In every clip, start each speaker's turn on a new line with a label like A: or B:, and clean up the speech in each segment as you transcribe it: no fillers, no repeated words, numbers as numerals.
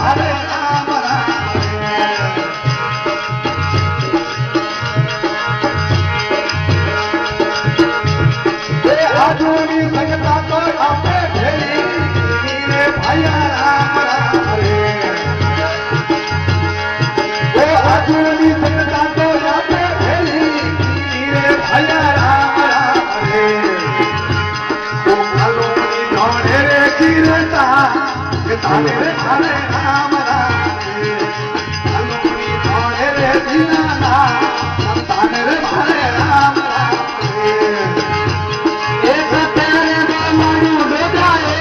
A: हरे राम राम रे आजूनी संगता तो आपे भेली रे भैया राम राम रे आजूनी संगता तो आपे भेली रे भैया राम राम रे ओ कालोनी ढोड़े रे गिरता ताने रे हरे राम राम रे कालोनी ढोड़े रे दीनाना ताने रे हरे राम राम रे एक तेरे मारू बेजाए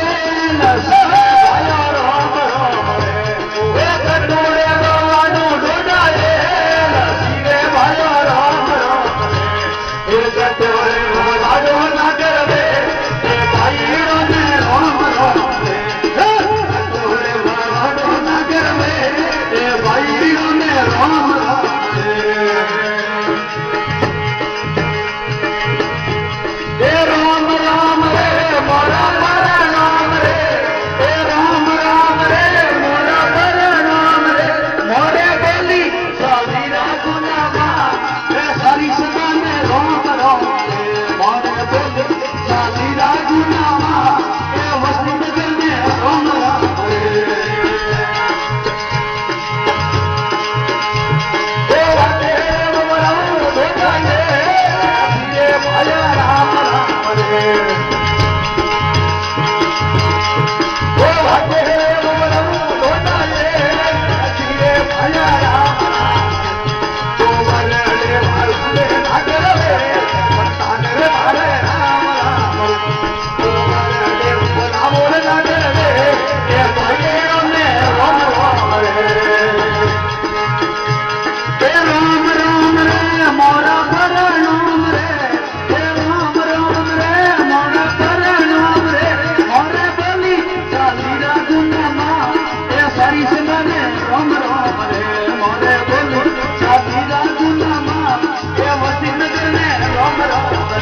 A: लसरे भाया राम राम रे एक तोड़े मारू बेजाए लसरे भाया राम राम रे एक तोड़े मारू नगर रे ए भाई रे राम राम रे एक तोड़े मारू नगर रे ए भाई रे राम राम रे राम राम रे मोरा पर नाम रे राम राम रे मोरा पर नाम रे मोरे बोली सारी रागुनामा रे सारी सदा में राम राम रे मोरे बोली सारी रागुनामा रे वसनी नगर में राम राम रे वाटे मोरा बेटा ये भया राम राम रे ओ भाटे मोरा बेटा ये भया राम राम तो बलड़े भरले नगर रे ताने रे हरे राम राम तो बलड़े बोला बोल नगर रे ये भाई ने राम राम रे राम राम रे मोरा पर नाम रे राम राम रे मोरा पर नाम रे मोरे बोली सारी रागुनामा ए सारी सदा में राम राम रे मोरे बोली सारी रागुनामा ए वसी नगर में राम राम रे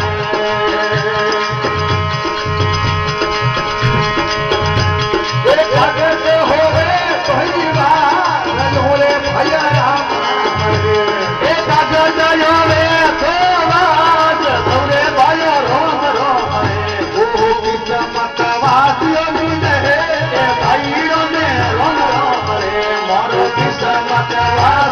A: जगत होवे पहली बार रजोले भैया राम राम रे जगत होवे तो बाज सौरे भैया राम राम रे ओ किस्मत वासियों ने भाई ने राम राम रे मोर किस्मत वासियों